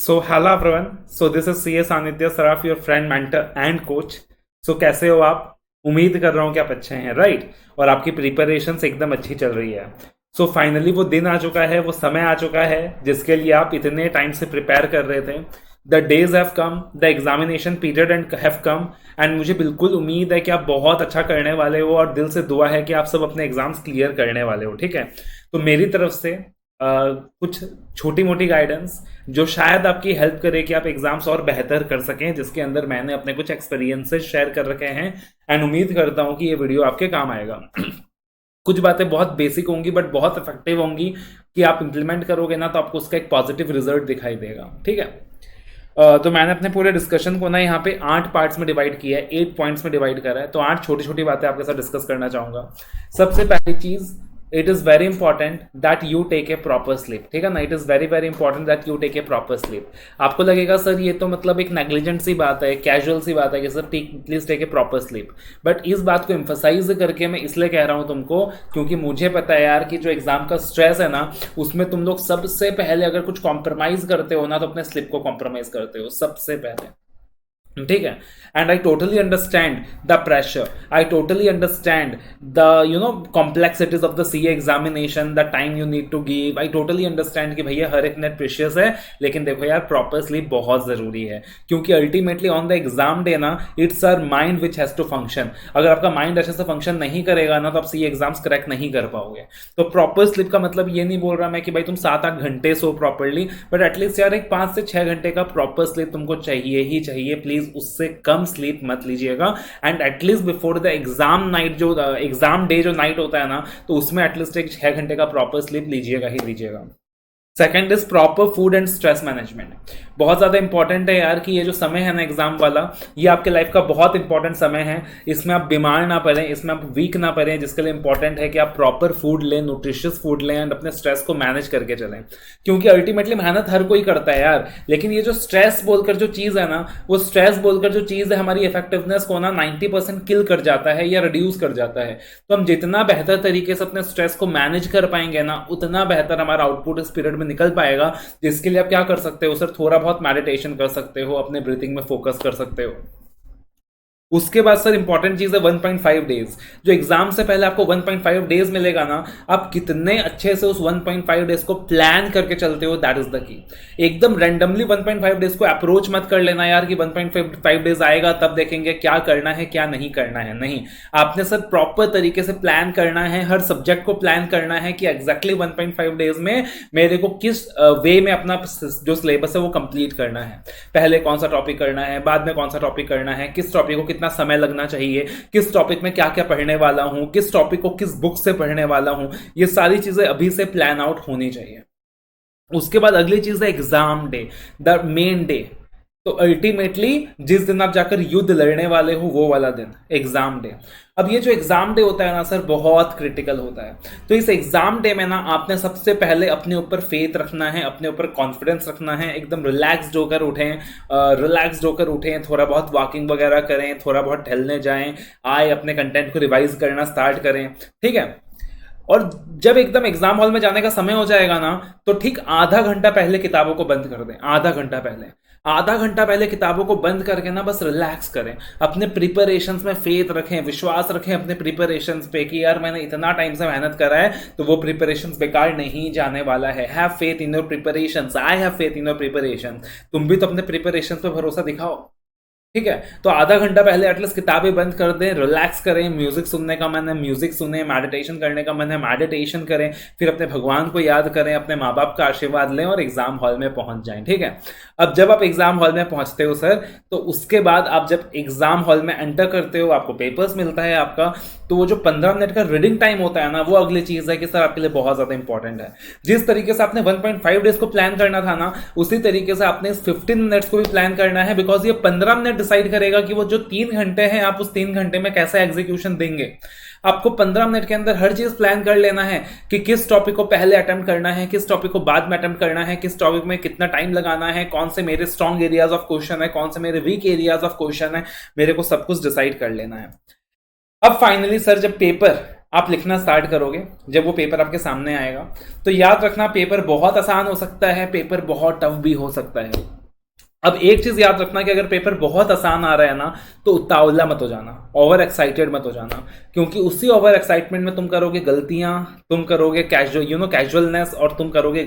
So hello everyone. So this is CS Anitya Saraf, your friend, mentor and coach. So कैसे हो आप? उम्मीद कर रहा हूँ कि आप अच्छे हैं, राइट? और आपकी प्रिपरेशन एकदम अच्छी चल रही है. सो फाइनली वो दिन आ चुका है, वो समय आ चुका है जिसके लिए आप इतने टाइम से प्रिपेयर कर रहे थे. The days have come, the examination period and have come. And मुझे बिल्कुल उम्मीद है कि आप बहुत अच्छा करने वाले हो और दिल से दुआ है कि आप सब अपने एग्जाम्स क्लियर करने वाले हो. ठीक है, तो मेरी तरफ से कुछ छोटी मोटी गाइडेंस जो शायद आपकी हेल्प करे कि आप एग्जाम्स और बेहतर कर सकें, जिसके अंदर मैंने अपने कुछ एक्सपीरियंसेस शेयर कर रखे हैं. एंड उम्मीद करता हूं कि ये वीडियो आपके काम आएगा. कुछ बातें बहुत बेसिक होंगी बट बहुत इफेक्टिव होंगी कि आप इंप्लीमेंट करोगे ना तो आपको उसका एक पॉजिटिव रिजल्ट दिखाई देगा. ठीक है, तो मैंने अपने पूरे डिस्कशन को ना यहाँ पे 8 पार्ट्स में डिवाइड किया है, 8 पॉइंट्स में डिवाइड करा है. तो 8 छोटी छोटी बातें आपके साथ डिस्कस करना चाहूंगा. सबसे पहली चीज, it is very important that you take a proper sleep. ठीक है ना, it is very very important that you take a proper sleep. आपको लगेगा सर ये तो मतलब एक नेग्लिजेंट सी बात है, कैजुअल सी बात है कि sir please take a proper sleep. But इस बात को एम्फसाइज करके मैं इसलिए कह रहा हूं तुमको, क्योंकि मुझे पता है यार कि जो एग्जाम का स्ट्रेस है ना, उसमें तुम लोग सबसे पहले अगर कुछ कॉम्प्रोमाइज करते हो ना तो अपने स्लीप को कॉम्प्रोमाइज करते हो सबसे पहले. ठीक है, and I totally understand the pressure, I totally understand the complexities of the CA examination, the time you need to give. I totally understand कि भैया हर एक नेट प्रेशियस है, लेकिन देखो यार प्रॉपर स्लीप बहुत जरूरी है, क्योंकि ultimately on the exam day ना it's our mind which has to function. अगर आपका माइंड अच्छे से फंक्शन नहीं करेगा ना तो आप सीए एग्जाम्स क्रैक नहीं कर पाओगे. तो प्रॉपर स्लीप का मतलब ये नहीं बोल रहा मैं कि भाई तुम 7-8 घंटे सो प्रॉपरली, बट एटलीस्ट यार एक 5 से 6 घंटे का प्रॉपर स्लीप तुमको चाहिए ही चाहिए. प्लीज उससे कम स्लीप मत लीजिएगा. And at least before the exam night, जो एग्जाम डे जो नाइट होता है ना, तो उसमें एटलीस्ट एक 6 घंटे का प्रॉपर स्लीप लीजिएगा ही लीजिएगा. Second is proper food and stress management. बहुत ज्यादा इंपॉर्टेंट है यार कि ये जो समय है ना एग्जाम वाला, ये आपके लाइफ का बहुत इंपॉर्टेंट समय है. इसमें आप बीमार ना पड़े, इसमें आप वीक ना पड़े, जिसके लिए इंपॉर्टेंट है कि आप प्रॉपर फूड लें, न्यूट्रिशियस फूड लें एंड अपने स्ट्रेस को मैनेज करके चलें. क्योंकि अल्टीमेटली मेहनत हर कोई करता है यार, लेकिन ये जो स्ट्रेस बोलकर जो चीज है ना, वो स्ट्रेस बोलकर जो चीज है हमारी इफेक्टिवनेस को ना 90% किल कर जाता है या रिड्यूस कर जाता है. तो हम जितना बेहतर तरीके से अपने स्ट्रेस को मैनेज कर पाएंगे ना, उतना बेहतर हमारा आउटपुट इस पीरियड में निकल पाएगा. जिसके लिए आप क्या कर सकते हो सर, थोड़ा बहुत मेडिटेशन कर सकते हो, अपने ब्रीथिंग में फोकस कर सकते हो. उसके बाद सर इंपॉर्टेंट चीज है 1.5 डेज. जो एग्जाम से पहले आपको 1.5 डेज मिलेगा ना, आप कितने अच्छे से उस 1.5 डेज को प्लान करके चलते हो, दैट इज द की. एकदम रैंडमली 1.5 डेज को अप्रोच मत कर लेना यार कि 1.5 डेज आएगा तब देखेंगे क्या करना है क्या नहीं करना है. नहीं, आपने सर प्रॉपर तरीके से प्लान करना है, हर सब्जेक्ट को प्लान करना है कि एग्जैक्टली 1.5 डेज में मेरे को किस वे में अपना जो सिलेबस है वो कंप्लीट करना है. पहले कौन सा टॉपिक करना है, बाद में कौन सा टॉपिक करना है, किस टॉपिक को कितना समय लगना चाहिए, किस टॉपिक में क्या क्या पढ़ने वाला हूं, किस टॉपिक को किस बुक से पढ़ने वाला हूं, ये सारी चीजें अभी से प्लान आउट होनी चाहिए. उसके बाद अगली चीज है exam day, the main day. तो अल्टीमेटली जिस दिन आप जाकर युद्ध लड़ने वाले हो वो वाला दिन, एग्जाम डे. अब ये जो एग्जाम डे होता है ना सर, बहुत क्रिटिकल होता है. तो इस एग्जाम डे में ना आपने सबसे पहले अपने ऊपर फेथ रखना है, अपने ऊपर कॉन्फिडेंस रखना है. एकदम रिलैक्स्ड होकर उठें, थोड़ा बहुत वॉकिंग वगैरह करें, थोड़ा बहुत टहलने जाएं, आए अपने कंटेंट को रिवाइज करना स्टार्ट करें. ठीक है, और जब एकदम एग्जाम हॉल में जाने का समय हो जाएगा ना, तो ठीक आधा घंटा पहले किताबों को बंद कर दें. आधा घंटा पहले किताबों को बंद करके ना बस रिलैक्स करें, अपने प्रिपरेशंस में फेथ रखें, विश्वास रखें अपने प्रिपरेशंस पे कि यार मैंने इतना टाइम से मेहनत करा है तो वो प्रिपरेशंस बेकार नहीं जाने वाला है. Have faith in your preparations, I have faith in your preparation. तुम भी तो अपने प्रिपरेशंस पे भरोसा दिखाओ. ठीक है, तो आधा घंटा पहले एटलीस्ट किताबें बंद कर दें, रिलैक्स करें. म्यूजिक सुनने का मन है म्यूजिक सुने, मेडिटेशन करने का मन है मेडिटेशन करें, फिर अपने भगवान को याद करें, अपने माँ बाप का आशीर्वाद लें और एग्जाम हॉल में पहुंच जाएं. ठीक है, अब जब आप एग्जाम हॉल में पहुंचते हो सर, तो उसके बाद आप जब एग्जाम हॉल में एंटर करते हो, आपको पेपर्स मिलता है आपका, तो वो जो 15 मिनट का रीडिंग टाइम होता है ना, वो अगली चीज है कि सर आपके लिए बहुत ज्यादा इंपॉर्टेंट है. जिस तरीके से आपने 1.5 डेज को प्लान करना था ना, उसी तरीके से आपने 15 मिनट्स को भी प्लान करना है. बिकॉज ये 15 मिनट डिसाइड करेगा कि वो जो 3 घंटे हैं आप उस 3 घंटे में कैसे एग्जीक्यूशन देंगे. आपको 15 मिनट के अंदर हर चीज प्लान कर लेना है कि किस टॉपिक को पहले अटेम्प्ट करना है, किस टॉपिक को बाद में अटेम्प्ट करना है, किस टॉपिक में कितना टाइम लगाना है, कौन से मेरे स्ट्रॉन्ग एरियाज ऑफ क्वेश्चन है, कौन से मेरे वीक एरियाज ऑफ क्वेश्चन है. मेरे को सब कुछ डिसाइड कर लेना है. अब फाइनली सर जब पेपर आप लिखना स्टार्ट करोगे, जब वो पेपर आपके सामने आएगा, तो याद रखना पेपर बहुत आसान हो सकता है, पेपर बहुत टफ भी हो सकता है। अब एक चीज याद रखना कि अगर पेपर बहुत आसान आ रहा है ना, तो उतावला मत हो जाना, ओवर एक्साइटेड मत हो जाना, क्योंकि उसी ओवर एक्साइटमेंट में तुम करोगे गलतियां, तुम करोगे कैजुअलनेस, और तुम करोगे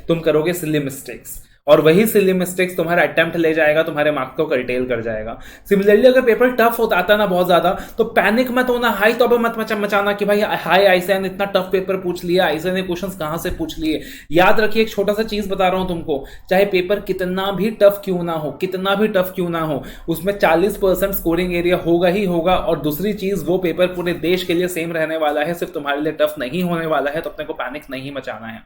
तुम करोगे सिली मिस्टेक्स, और वही सिली मिस्टेक्स तुम्हारा अटेम्प्ट ले जाएगा, तुम्हारे मार्क्स को कर्टेल कर जाएगा। सिमिलरली अगर पेपर टफ होता आता ना बहुत ज्यादा, तो पैनिक मत होना, हाई तौबा मत मचाना कि भाई हाई आईसीए ने इतना टफ पेपर पूछ लिया, आईसीए ने क्वेश्चंस कहां से पूछ लिए। याद रखिए, एक छोटा सा चीज बता रहा हूं तुमको, चाहे पेपर कितना भी टफ क्यों ना हो, कितना भी टफ क्यों ना हो, उसमें 40% स्कोरिंग एरिया होगा ही होगा। और दूसरी चीज, वो पेपर पूरे देश के लिए सेम रहने वाला है, सिर्फ तुम्हारे लिए टफ नहीं होने वाला है, तो अपने को पैनिक नहीं मचाना है।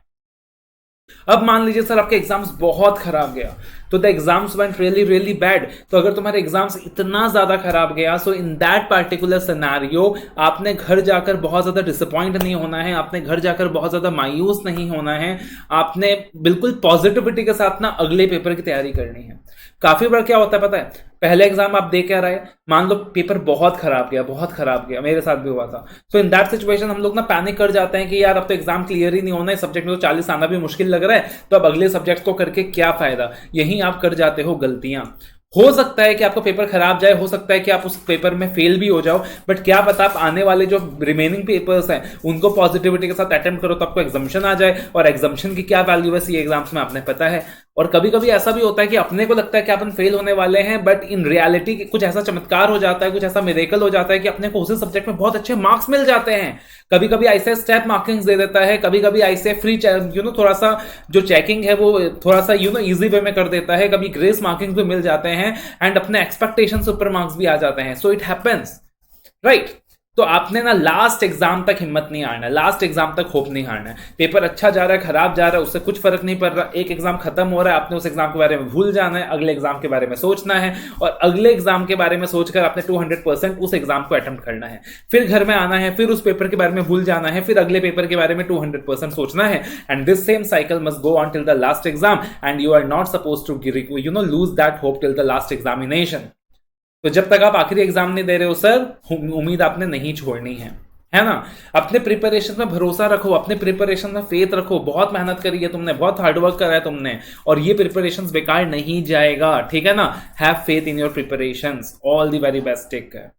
अब मान लीजिए सर आपके एग्जाम्स बहुत खराब गया, तो the exams went really really bad. तो अगर तुम्हारे एग्जाम्स इतना ज्यादा खराब गया, सो इन दैट पार्टिकुलर सिनेरियो आपने घर जाकर बहुत ज्यादा डिसअपॉइंट नहीं होना है, आपने घर जाकर बहुत ज्यादा मायूस नहीं होना है, आपने बिल्कुल पॉजिटिविटी के साथ ना अगले पेपर की तैयारी करनी है। काफी बार क्या होता है पता है, पहले एग्जाम आप दे क्या रहे, मान लो पेपर बहुत खराब गया, बहुत खराब गया, मेरे साथ भी हुआ था। सो इन दैट सिचुएशन हम लोग ना पैनिक कर जाते हैं कि यार अब तो एग्जाम क्लियर ही नहीं होना है, सब्जेक्ट में तो 40 आना भी मुश्किल लग रहा है, तो अब अगले सब्जेक्ट को करके क्या फायदा। यही आप कर जाते हो गलतियां। हो सकता है कि आपका पेपर खराब जाए, हो सकता है कि आप उस पेपर में फेल भी हो जाओ, बट क्या पता आप आने वाले जो रिमेनिंग पेपर्स हैं उनको पॉजिटिविटी के साथ अटेम्प्ट करो तो आपको एग्जाम्शन आ जाए। और एग्जाम्शन की क्या वैल्यू है सी एग्जाम्स में आपने पता है। और कभी कभी ऐसा भी होता है कि अपने को लगता है कि अपन फेल होने वाले हैं, बट इन रियलिटी कुछ ऐसा चमत्कार हो जाता है, कुछ ऐसा मिरेकल हो जाता है कि अपने को उसी सब्जेक्ट में बहुत अच्छे मार्क्स मिल जाते हैं। कभी कभी ऐसे स्टेप मार्किंग्स दे देता है, कभी कभी ऐसे फ्री थोड़ा सा जो चेकिंग है वो थोड़ा सा इजी वे में कर देता है, कभी ग्रेस मार्किंग भी मिल जाते हैं, एंड अपने एक्सपेक्टेशन से ऊपर मार्क्स भी आ जाते हैं। So it happens, right. तो आपने ना लास्ट एग्जाम तक हिम्मत नहीं हारना है, लास्ट एग्जाम तक होप नहीं हारना है। पेपर अच्छा जा रहा है, खराब जा रहा है, उससे कुछ फर्क नहीं पड़ रहा। एक एग्जाम खत्म हो रहा है, आपने उस एग्जाम के बारे में भूल जाना है, अगले एग्जाम के बारे में सोचना है, और अगले एग्जाम के बारे में सोचकर आपने 200% उस एग्जाम को अटेम्प्ट करना है। फिर घर में आना है, फिर उस पेपर के बारे में भूल जाना है, फिर अगले पेपर के बारे में 200% सोचना है। And this same cycle must go on till the last exam, and you are not suppose to lose that hope till the last examination. तो जब तक आप आखिरी एग्जाम नहीं दे रहे हो सर, उम्मीद आपने नहीं छोड़नी है ना। अपने प्रिपरेशन में भरोसा रखो, अपने प्रिपरेशन में फेथ रखो, बहुत मेहनत करी है तुमने, बहुत हार्डवर्क करा है तुमने, और ये प्रिपरेशन बेकार नहीं जाएगा, ठीक है ना। Have faith in your preparations. All the very best, take care.